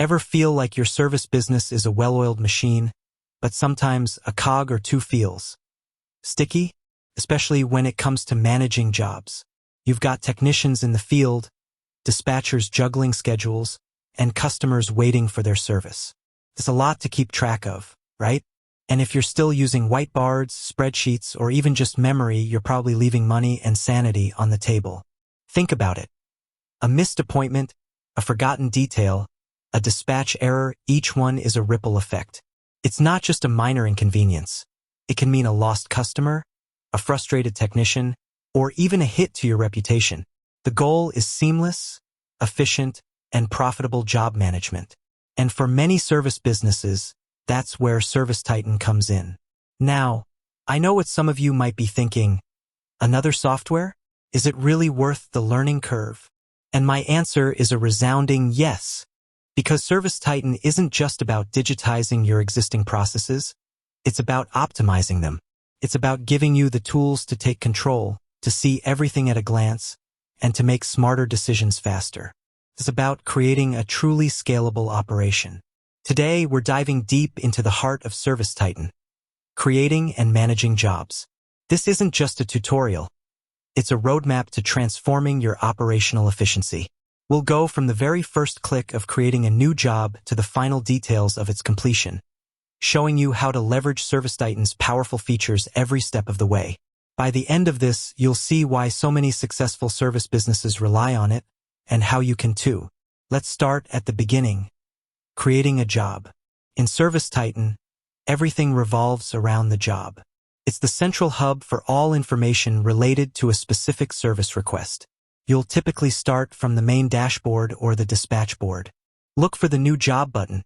Ever feel like your service business is a well-oiled machine, but sometimes a cog or two feels sticky? Especially when it comes to managing jobs. You've got technicians in the field, dispatchers juggling schedules, and customers waiting for their service. It's a lot to keep track of, right? And if you're still using whiteboards, spreadsheets, or even just memory, you're probably leaving money and sanity on the table. Think about it. A missed appointment, a forgotten detail, a dispatch error, each one is a ripple effect. It's not just a minor inconvenience. It can mean a lost customer, a frustrated technician, or even a hit to your reputation. The goal is seamless, efficient, and profitable job management. And for many service businesses, that's where ServiceTitan comes in. Now, I know what some of you might be thinking. Another software? Is it really worth the learning curve? And my answer is a resounding yes. Because ServiceTitan isn't just about digitizing your existing processes, it's about optimizing them. It's about giving you the tools to take control, to see everything at a glance, and to make smarter decisions faster. It's about creating a truly scalable operation. Today, we're diving deep into the heart of ServiceTitan, creating and managing jobs. This isn't just a tutorial. It's a roadmap to transforming your operational efficiency. We'll go from the very first click of creating a new job to the final details of its completion, showing you how to leverage ServiceTitan's powerful features every step of the way. By the end of this, you'll see why so many successful service businesses rely on it, and how you can too. Let's start at the beginning. Creating a job. In ServiceTitan, everything revolves around the job. It's the central hub for all information related to a specific service request. You'll typically start from the main dashboard or the dispatch board. Look for the New Job button.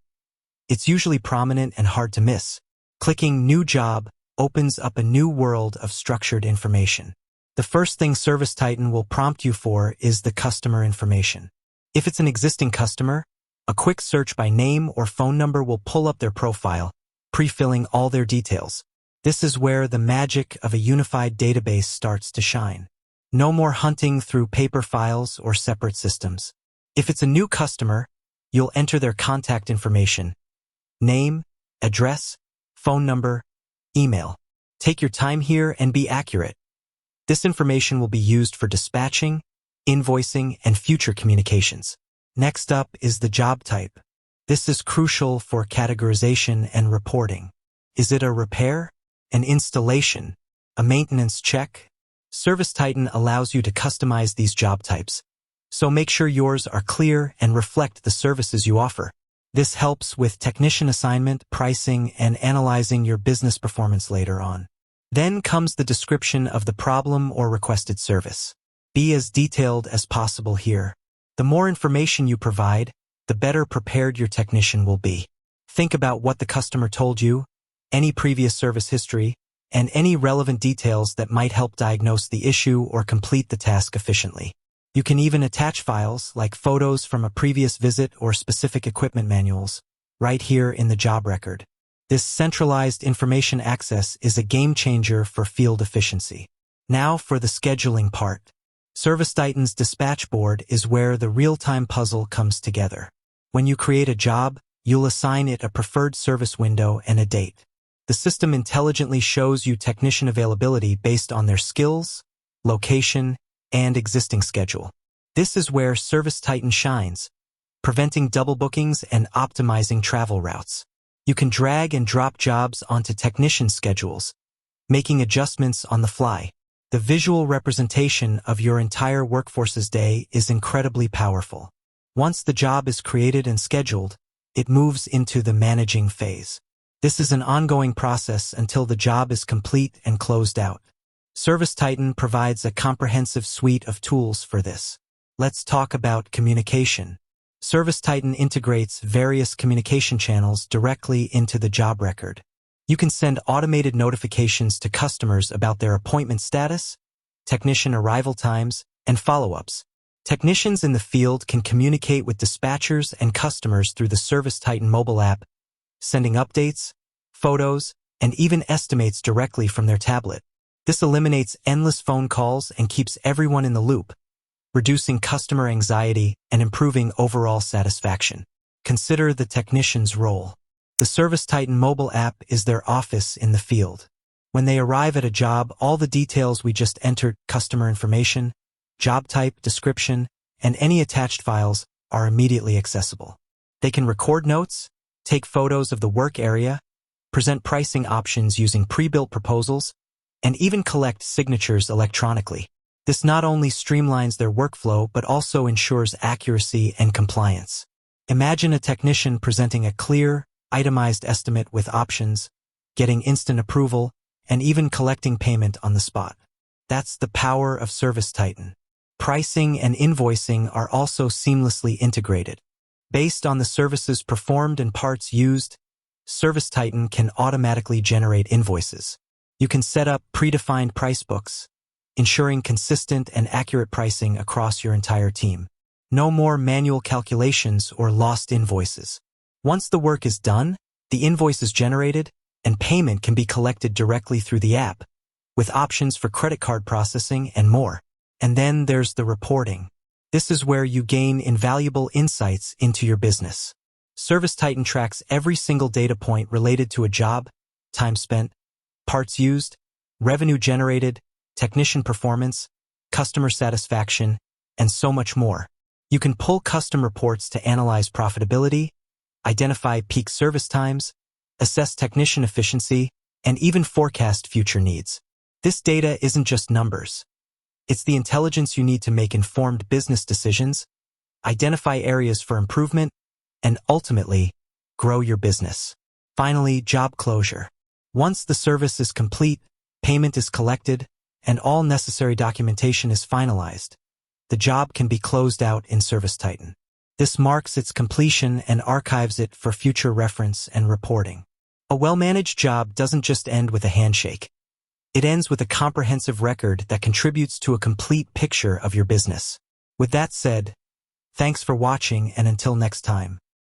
It's usually prominent and hard to miss. Clicking New Job opens up a new world of structured information. The first thing ServiceTitan will prompt you for is the customer information. If it's an existing customer, a quick search by name or phone number will pull up their profile, pre-filling all their details. This is where the magic of a unified database starts to shine. No more hunting through paper files or separate systems. If it's a new customer, you'll enter their contact information: name, address, phone number, email. Take your time here and be accurate. This information will be used for dispatching, invoicing, and future communications. Next up is the job type. This is crucial for categorization and reporting. Is it a repair, an installation, a maintenance check? ServiceTitan allows you to customize these job types, so make sure yours are clear and reflect the services you offer. This helps with technician assignment, pricing, and analyzing your business performance later on. Then comes the description of the problem or requested service. Be as detailed as possible here. The more information you provide, the better prepared your technician will be. Think about what the customer told you, any previous service history, and any relevant details that might help diagnose the issue or complete the task efficiently. You can even attach files like photos from a previous visit or specific equipment manuals right here in the job record. This centralized information access is a game changer for field efficiency. Now for the scheduling part. ServiceTitan's dispatch board is where the real-time puzzle comes together. When you create a job, you'll assign it a preferred service window and a date. The system intelligently shows you technician availability based on their skills, location, and existing schedule. This is where ServiceTitan shines, preventing double bookings and optimizing travel routes. You can drag and drop jobs onto technician schedules, making adjustments on the fly. The visual representation of your entire workforce's day is incredibly powerful. Once the job is created and scheduled, it moves into the managing phase. This is an ongoing process until the job is complete and closed out. ServiceTitan provides a comprehensive suite of tools for this. Let's talk about communication. ServiceTitan integrates various communication channels directly into the job record. You can send automated notifications to customers about their appointment status, technician arrival times, and follow-ups. Technicians in the field can communicate with dispatchers and customers through the ServiceTitan mobile app, sending updates, photos, and even estimates directly from their tablet. This eliminates endless phone calls and keeps everyone in the loop, reducing customer anxiety and improving overall satisfaction. Consider the technician's role. The ServiceTitan mobile app is their office in the field. When they arrive at a job, all the details we just entered, customer information, job type, description, and any attached files are immediately accessible. They can record notes, take photos of the work area, present pricing options using pre-built proposals, and even collect signatures electronically. This not only streamlines their workflow but also ensures accuracy and compliance. Imagine a technician presenting a clear, itemized estimate with options, getting instant approval, and even collecting payment on the spot. That's the power of ServiceTitan. Pricing and invoicing are also seamlessly integrated. Based on the services performed and parts used, ServiceTitan can automatically generate invoices. You can set up predefined price books, ensuring consistent and accurate pricing across your entire team. No more manual calculations or lost invoices. Once the work is done, the invoice is generated, and payment can be collected directly through the app, with options for credit card processing and more. And then there's the reporting. This is where you gain invaluable insights into your business. ServiceTitan tracks every single data point related to a job, time spent, parts used, revenue generated, technician performance, customer satisfaction, and so much more. You can pull custom reports to analyze profitability, identify peak service times, assess technician efficiency, and even forecast future needs. This data isn't just numbers. It's the intelligence you need to make informed business decisions, identify areas for improvement, and ultimately, grow your business. Finally, job closure. Once the service is complete, payment is collected, and all necessary documentation is finalized, the job can be closed out in ServiceTitan. This marks its completion and archives it for future reference and reporting. A well-managed job doesn't just end with a handshake. It ends with a comprehensive record that contributes to a complete picture of your business. With that said, thanks for watching, and until next time.